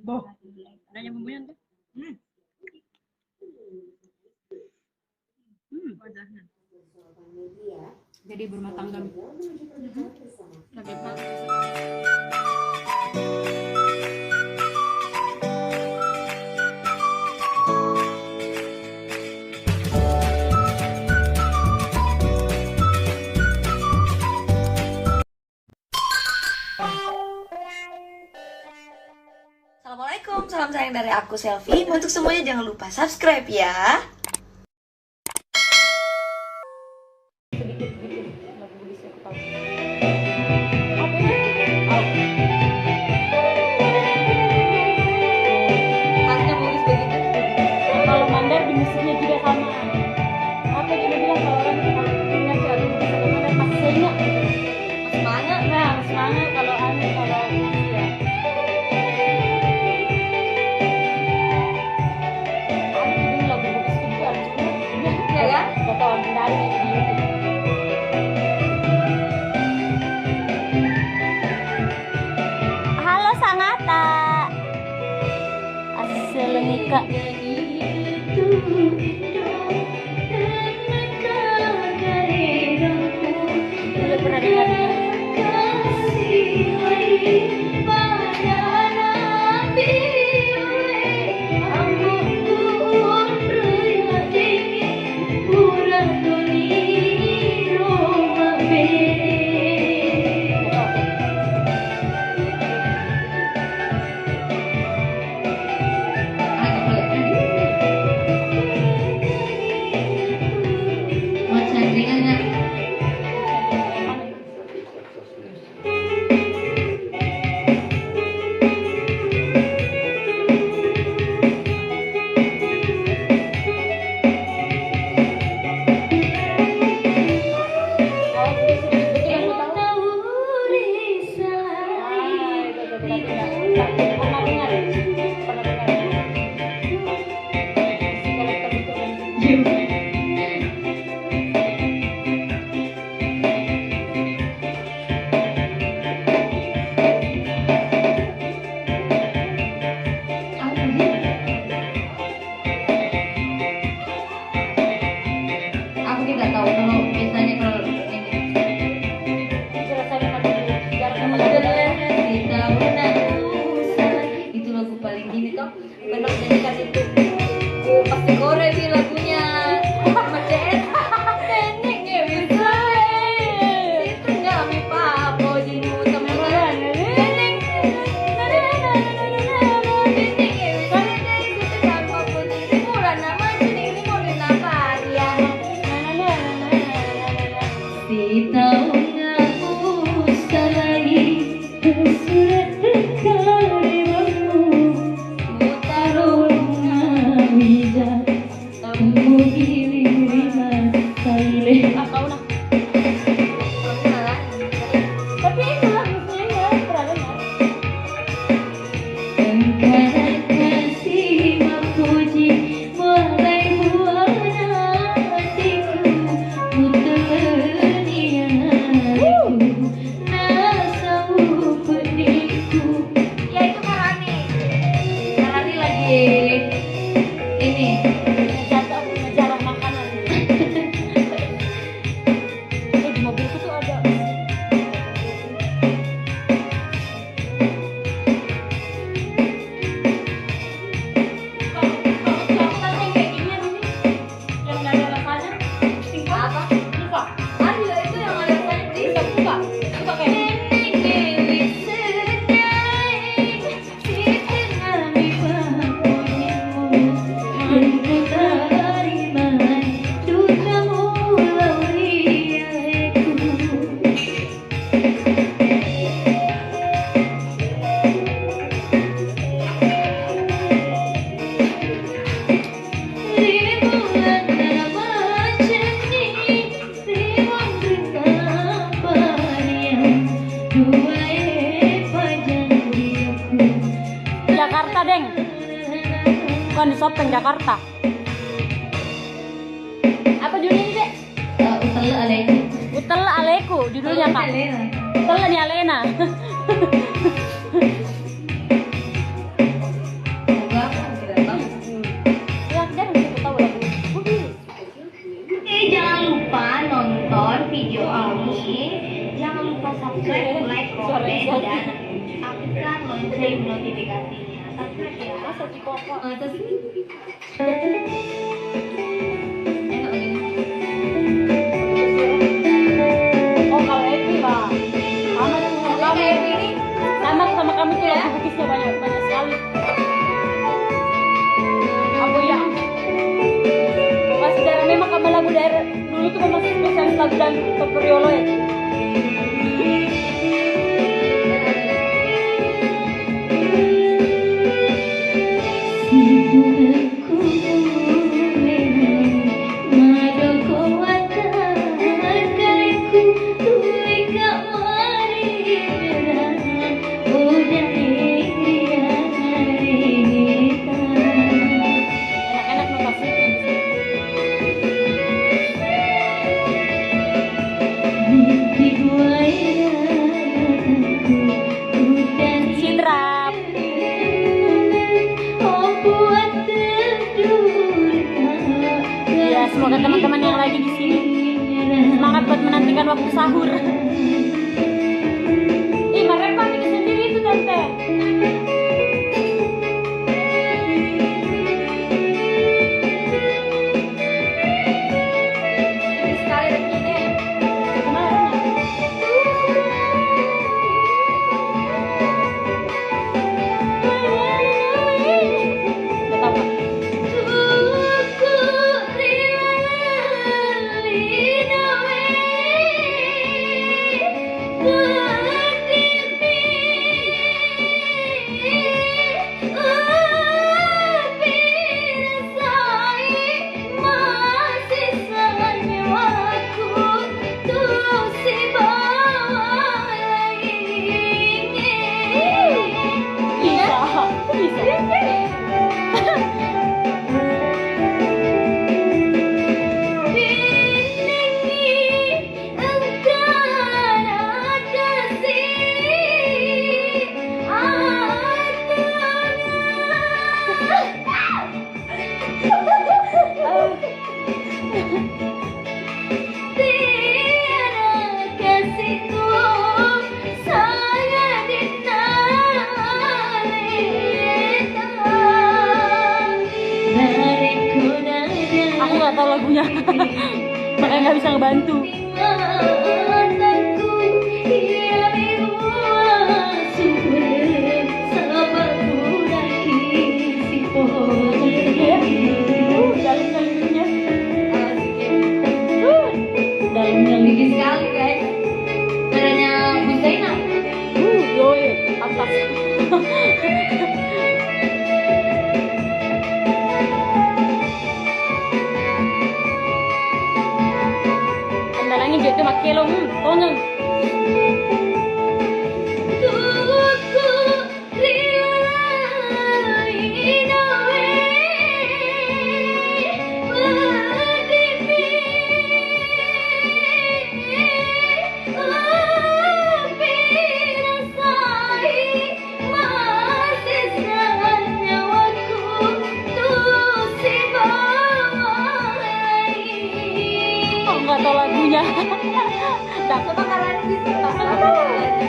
Boh, nanya bumbunya tuh. Jadi bermatang kan. Lagi pak. Assalamualaikum, salam sayang dari aku Selfie. Untuk semuanya jangan lupa subscribe ya. Kalau mandar di musiknya juga sama. Apa juga bilang kalau orang kalau punya kalau bisa mandar masih saya ingat. Mas mana? Nah, semangat kalau anu kalau ya. Ada juga lagu bagus juga Ya kan? Gak tahu mandari di YouTube. Halo Sanata. Assalamualaikum. Udah pernah dengar dia? Aku tidak tahu kalau biasanya kalau ini itu lagu paling gini toh. Benar nyanyikan itu. Oh, pasti gore sih lagunya. Macet. Nenek ya bisa. Itu enggak mi papo jimu sama nenek. Nenek ya bisa. Itu kan papo jimu bulan nama ini mau dinapar ya. Si tahu ngaku salai surat kalimatmu mutarung ngawija kamu diri masale. Kau nah. Tapi itu lagunya ya pernah dengar. Engkau kasih memuji mulai buana hatiku muterni hariku nasau peniku. Ya itu Karani lagi ini Jatuh ngejarah makanan. Di mobilku tuh ada. Kalau kan yang kayak gini ini yang nggak ada rasanya. Tinggal apa? lupa. Ada itu yang ada tadi. Bisa buka. Buka kayak Jakarta, Deng. Bukan di Sopeng, Jakarta. Apa judulnya, Dek? Utala alaikum. Utala Aleku judulnya, Kak. Utala ni Alena. subscribe, like, komen, dan aktifkan lonceng notifikasinya. Subscribe ya. Masa Cikoko? Atas enak gini. Oh kalau Epi lah sama tuh sama Tapi kayak kamu. ini Sama kami tuh lagu bukisnya banyak sekali. Aku ya masih daerah memang kamu lagu daerah dulu tuh memang spesialis lagu dan Topriolo ya. Enak-enak notasi. Sidrap. Ya, semoga teman-teman yang lagi di sini semangat buat menantikan waktu sahur. Ih, mereka bikin sendiri itu tante. ini sekali rezekinya. Gak tau Kak. Bisa. Aku nggak tahu lagunya, makanya nggak bisa ngebantu. Dalam-dalamnya. Dalam-dalam. Tinggi sekali guys. Caranya Bu Zainab. Yoi, atas. Andalangin dia tuh makelo, toneng. Oh, nggak tahu lagunya. Coba kalian bisa Nggak tahu kalau lagunya.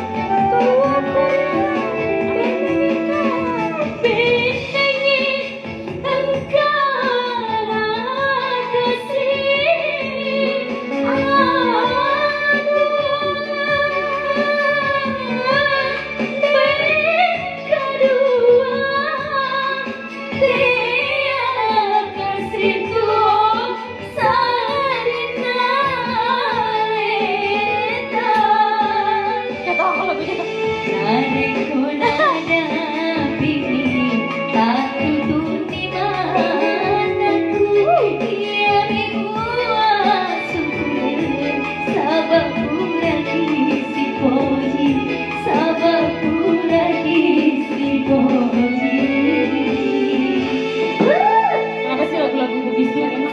Kenapa sih lagu-lagu Bugis-nya enak.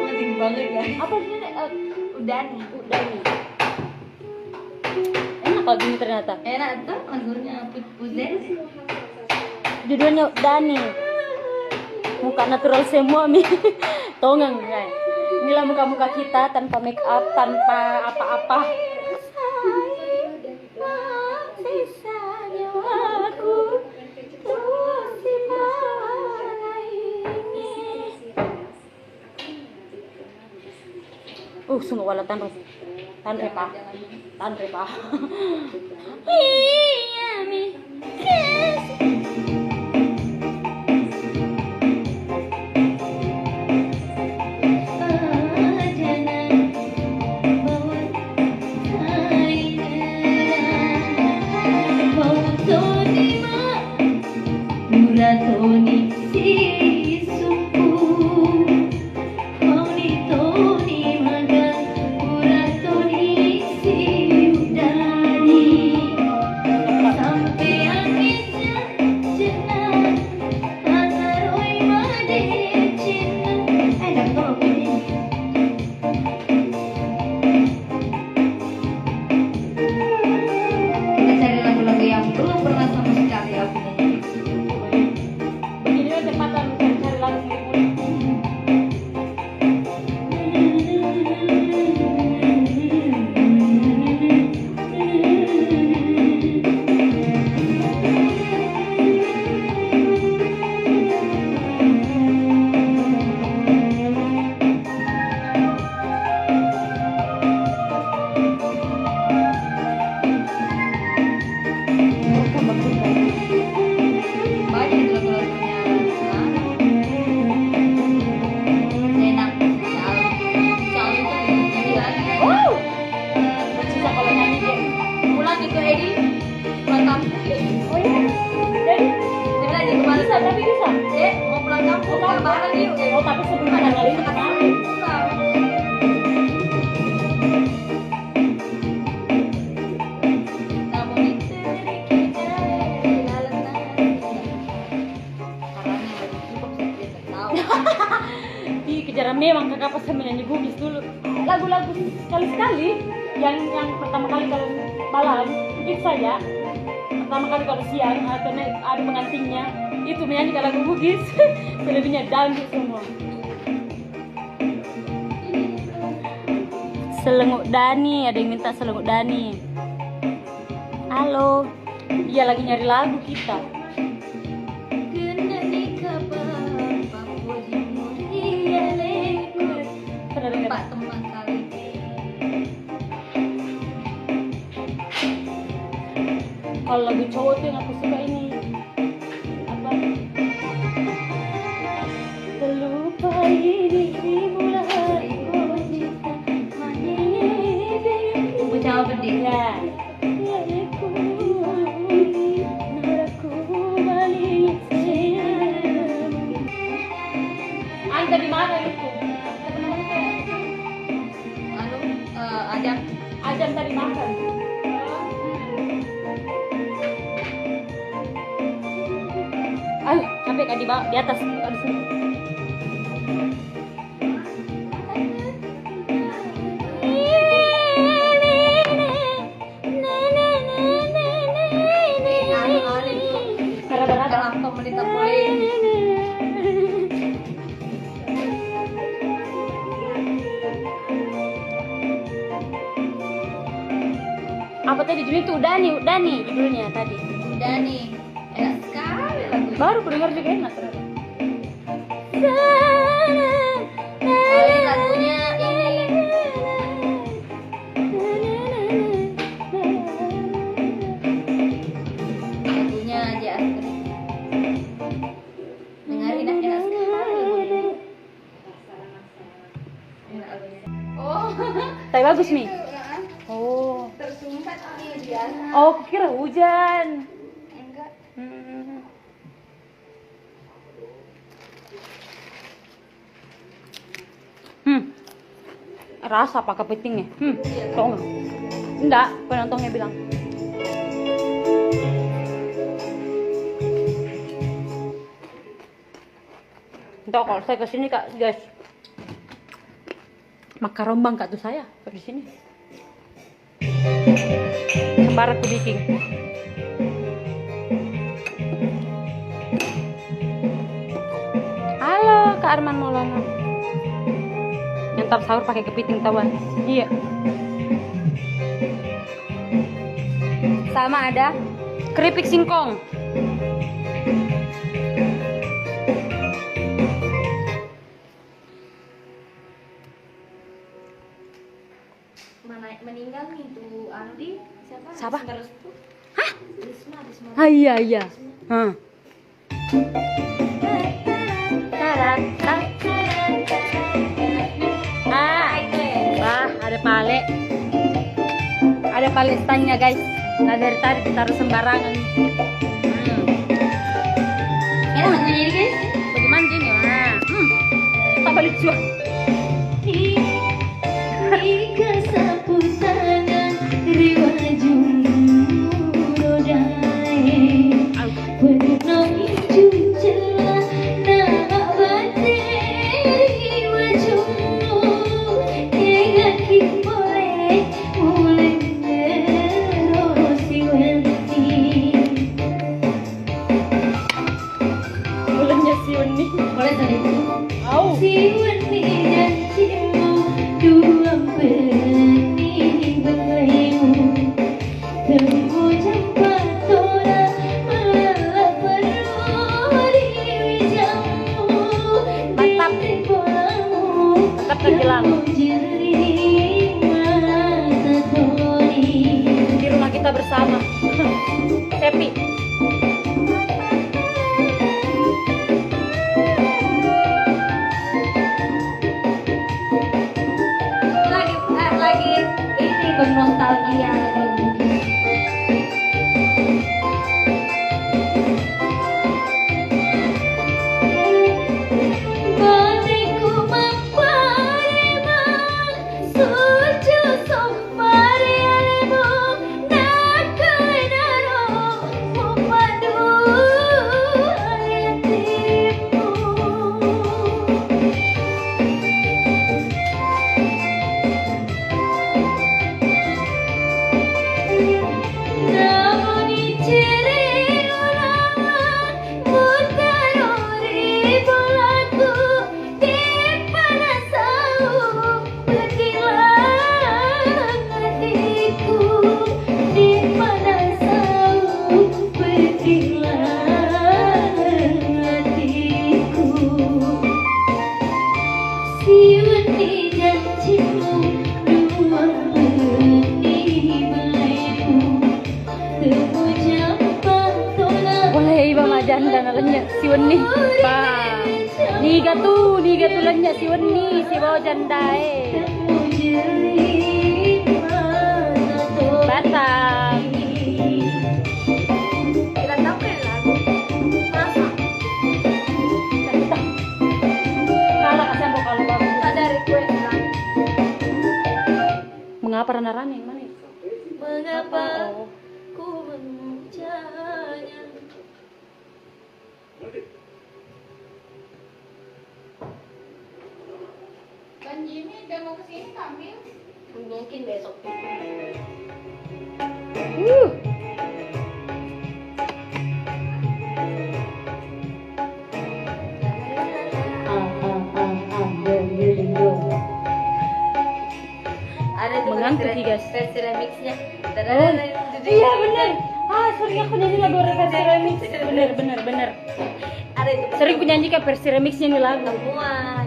penting banget guys. Apa sih Nek? Udah nih. Enak lagu ini ternyata. Enak tuh lagunya Puzen. Judulnya Dani. Muka natural semua Mi. Tongeng guys. Inilah muka-muka kita tanpa make up, tanpa apa-apa. sungguh wala tan repa. Iya mi. Toni si sumpu Toni maga Toni si udani sampai akhirnya jenah Azaroi madene cinta enak kok ini kita cari lagu-lagu yang belum pernah sama sekali aku nyanyi. Begini udah tempatan cari lagu murid-murid. Banyak itu lagu-lagunya. Enak. Soal itu nyanyi lagi. Bisa kalau nyanyi dia. Pulang itu Edi. Pulang kampung. Oh iya. Jadi Dia bilang jadi kemarin bisa tapi bisa. Dek, mau pulang kampung kan bareng yuk. Oh tapi sebelum ada kali ini kan. Di kejaran memang kakak pas menyanyi bugis dulu. Lagu-lagu sekali-sekali yang pertama kali kalau malam itu saja. Pertama kali kalau siang atau ada pengantinnya itu menyanyi lagu bugis. Selebihnya dangdut semua. Selenguk Dani, ada yang minta Selenguk Dani. Halo, dia lagi nyari lagu kita. Pernah dengar? Pak teman kali. Kalau lagu cowok tuh yang aku suka ini apa? Terlupai dirimu lah Ibu Jawa Beding. ya. Anda di mana itu? Anu, ajak. Ajam tadi makan. Ayo, sampai kan di atas, bukan di sini. Berat-berat. Kalau pemerintah boleh. Apa tadi judulnya tuh Dani judulnya tadi. Udah nih. Enak sekali lagu. Baru aku dengar juga enak ternyata. Kali lagunya ini. Lagunya aja Astrid. Dengerin enak sekali lagunya. Enak lagunya. Oh, Tapi bagus nih. Oh. tersumbat nih dia. Oh, aku kira hujan. Enggak. Rasa apa kepitingnya? Tau nggak? Enggak, penontonnya bilang. Entah kalau saya kesini kak, guys. Makarombang kak tuh saya di sini. Sembar aku bikin. Halo Kak Arman Maulana. Nyantap sahur pakai kepiting tawan. Iya. Sama ada keripik singkong. Siapa? Hah? Ah iya iya. Hah. Wah, ada pale. Ada pale stangnya guys. Nah dari tadi ditaruh sembarangan. Enak nyanyi guys. Bagaimana gini? Nah, tak balik cuak. Ika sapu tangan riwaju rodai penuh injun celah nak bate riwaju kaki boleh mulai nerosi wanti Bulannya si Uni. Boleh tadi. Au. si wanti janjimu dua benih berlemu temu jumpa tora malah perlu diwijamu Mantap. di bolamu Mantap tergelam. jernih mata tori Di rumah kita bersama. Happy. Lagi ini bernostalgia. Baliku mamparema suju sompare alemo nakanaro mupadu ayatimu Namoni ciri ulawan mutarori bolaku di panasau berkilang hatiku di panasau berkilang hatiku si wani janjimu dua benih belemu temu jumpa tolak Boleh iba majan dan alanya si Weni. Ba. Niga tu lanya si Weni, si bawa jandae. temu jernih mata tori Batam. Kita tahu kan lagu. Masa? Kalah kasih ambo kalau bagus. Ada request kan? Mengapa rana-rana yang mana? mengapa Oh. ku memucanya Kan Jimmy udah mau kesini tampil. Mungkin besok. Ada tuh Mengantuk versi- sih, guys. versi remixnya. Iya bener. Ah sering aku nyanyi lagu versi remix. Bener. Ada itu Sering ku nyanyikan versi remixnya nih lagu. temuan.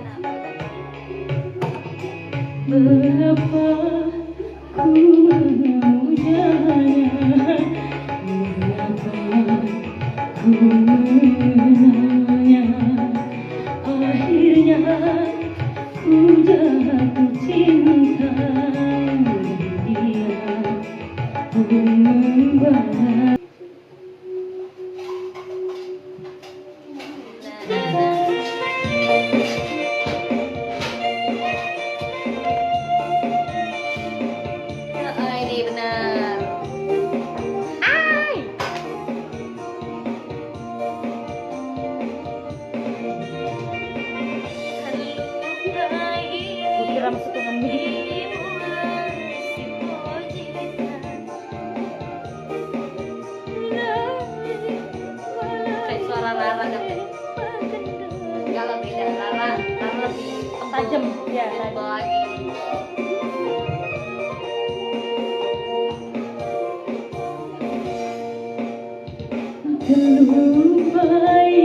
Mengapa ku memujanya Mengapa ku mengenalnya Akhirnya ku jatuh cinta Dan dia pun membalas Ini benar. Kira masuk ke ngambil. Kayak suara Rara katanya. Kalau tidak Rara lebih Tajam. Ya, tebal lagi. Terlupai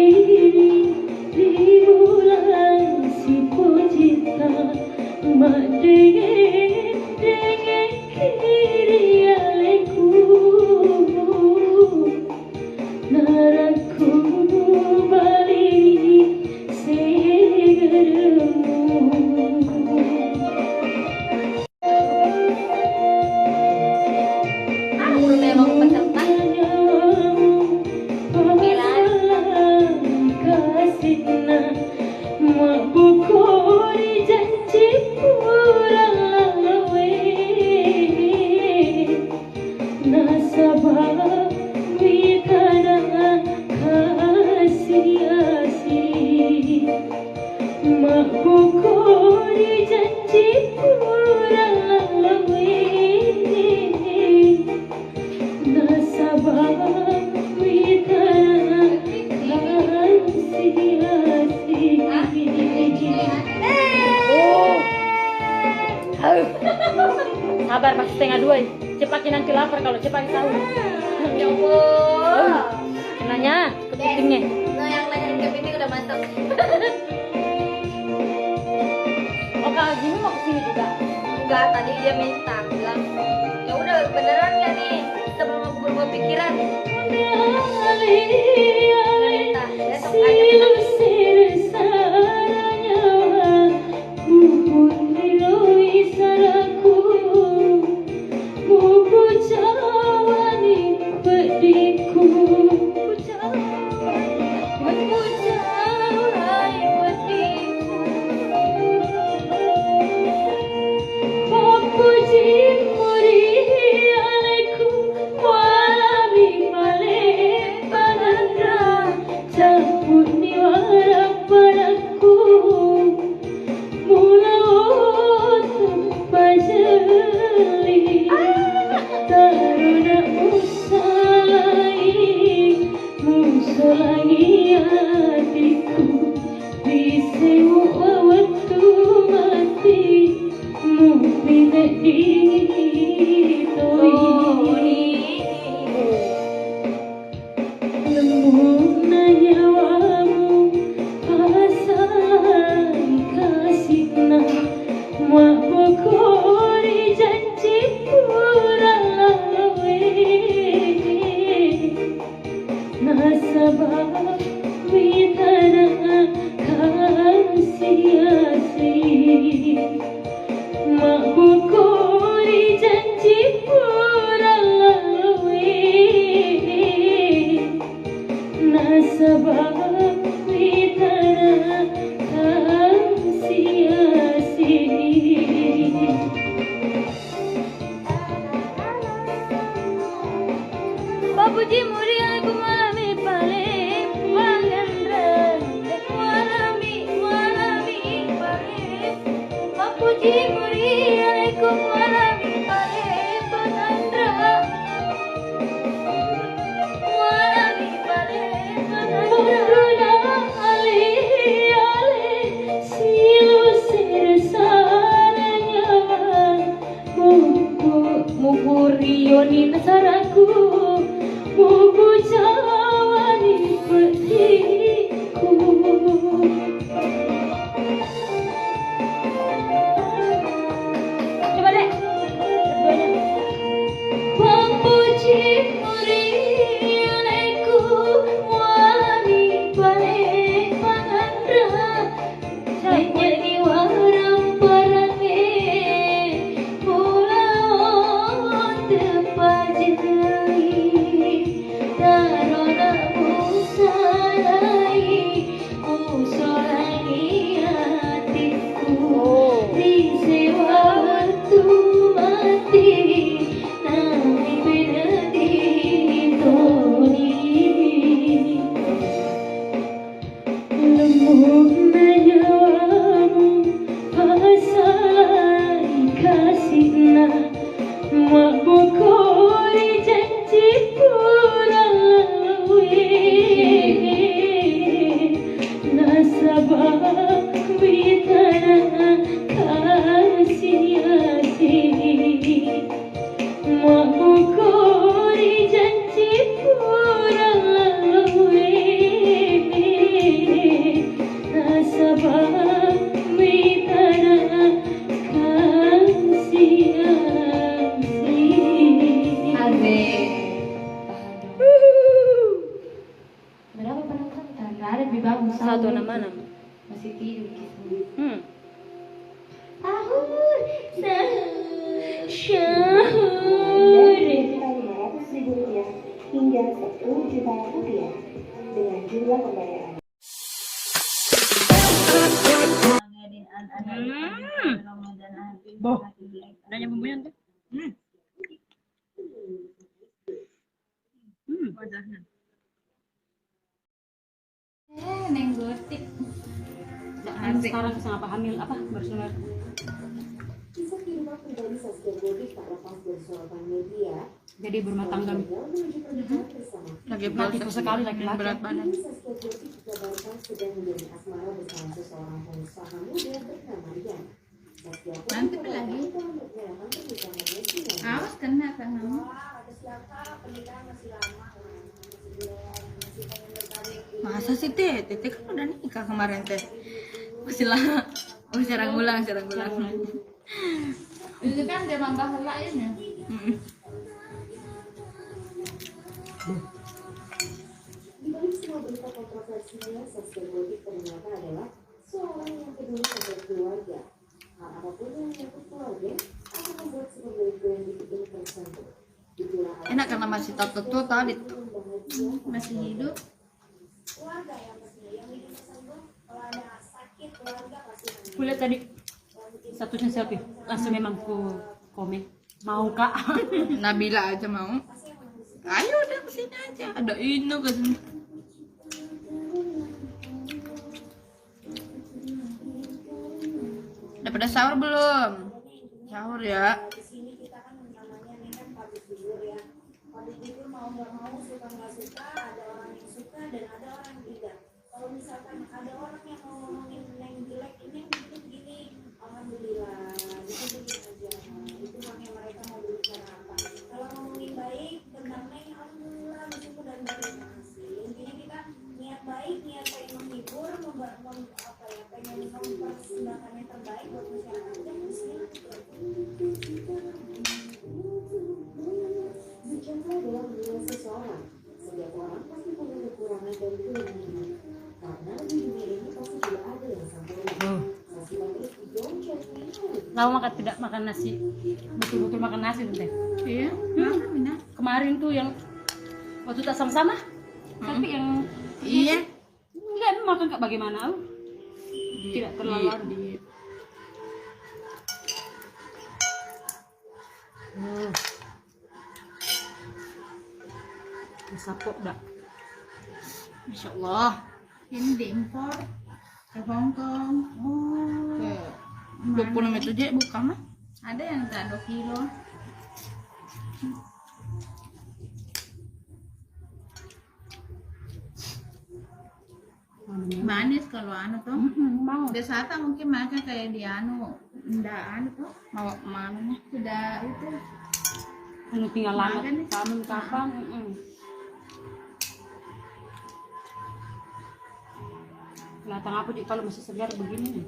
di bulan si pujita Mak dengeng kiri aleku Sabar, masih setengah 2. Cepat nanti lapar kalau cepat sahur. Ya Allah. Nanya kepitingnya. Nah, yang lain kepiting udah masak. Oh, Kak Jimmy mau kesini juga? Enggak, tadi dia minta bilang, ya udah beneran ya nih, sebelum berubah pikiran. Dia minta, besok aja. Babuji muria kumami pale pangendra warami pale Babuji muria kumami pale pangendra warami pale pangendra ale silu sirsaranya muhurioni nasaraku Bubu jawani petiku. Coba deh, keduanya. Pamuji murianeku wani pale panandra jadi warang parange pulau tepajai. Satu nama masih tidur Rp500.000 hingga Rp1 juta dengan jumlah pembayaran. Boh, adanya bumbunya tuh. Wajahnya. Neng gotik. Sekarang sama hamil apa bersuara? Kisah kehidupan pribadi Saskia Gotik tak lepas dari sorotan media. Jadi berumah tangga. Menuju pernikahan lagi Nah, tipe sekali laki-laki. berat badan. Saskia Gotik dikabarkan sedang menjadi asmara bersama seseorang pengusaha muda bernama Rian. Saskia pun Nanti lagi. telah memperkenalkan pernikahannya dengan Awas kena kan kamu. Masa sih teh? Teh kan udah nikah kemarin teh. Masih lama. Oh, serang ulang. Itu kan dia mambah lain ya. Mm-mm. Di balik semua berita kontroversinya, Saskia Gotik ternyata adalah seorang yang peduli pada keluarga. Hal apapun yang menyangkut keluarga akan membuat sebagai brand itu tersentuh. Itulah Enak karena masih tuh tadi. Masih hidup. Kulihat tadi statusnya selfie, langsung memang ku komen mau kak. Nabila aja mau. Ayo udah kesini aja. Ada Inu kesini. Udah pada sahur belum? Sahur ya. Bicara adalah menilai seseorang. Setiap orang pasti punya kekurangan dan kelebihan. Karena di dunia ini pasti tidak ada yang sempurna. Masih lagi don't judge me. Lama kan tidak makan nasi, betul-betul makan nasi tuh teh. Iya. Mana Mina? Kemarin tuh yang waktu tak sama-sama, tapi yang Iya. enggak makan kak bagaimana? Tidak terlalu di sapok dah. Masya Allah. Ini diimpor ke Hong Kong. Ke 26 itu aja bukan mah. ada yang tak 2 kilo. Manis kalau anu tuh. Mau. Desata mungkin makan kayak di anu. Ndak anu tuh. Mau kemana nih? Sudah itu. Anu tinggal lama, Makan nih. kamu kapan? Kelihatan aku di kalau masih segar begini nih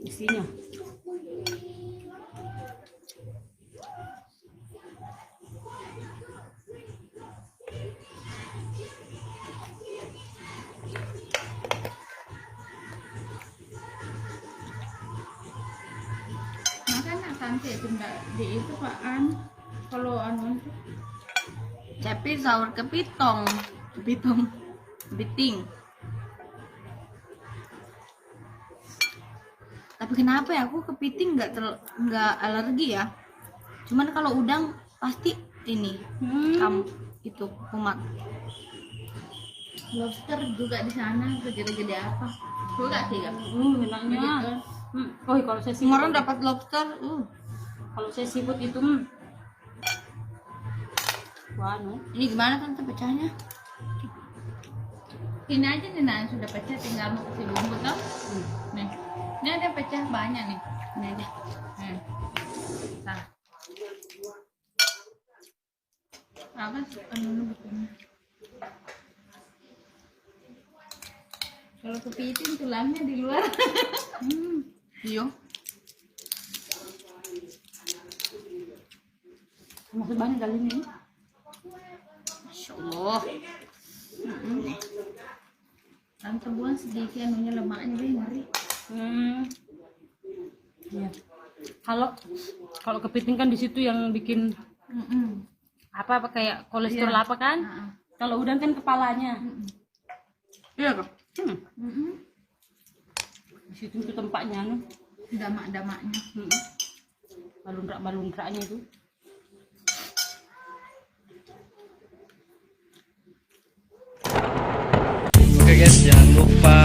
isinya. Makan tante itu ndak di itu Pak kalau anu itu Tapi sahur kepiting. Tapi kenapa ya aku kepiting nggak alergi ya? Cuman kalau udang pasti ini itu kumat. lobster juga di sana gede-gede apa? Juga tiga. Enaknya. Begitu. Oh, kalau saya Semua orang seafood, dapat lobster. kalau saya seafood itu wah, anu. Ini gimana kan pecahnya? Ini aja nih nah sudah pecah tinggal mau kasih bumbu toh. Nih. Ini ada pecah banyak nih. Ini aja. Nah. Apa sih anu betulnya? Kalau kepiting tulangnya di luar. Iya. Masih banyak kali ini. Masya Allah. Tante buang sedikit anunya lemaknya deh ngeri. Iya. Kalau kepiting kan di situ yang bikin apa kayak kolesterol Iya. apa kan? Kalau udang kan kepalanya. Iya kok. Di situ itu tempatnya anu. Damak-damaknya. Balundrak-balundraknya itu. Oke guys, jangan lupa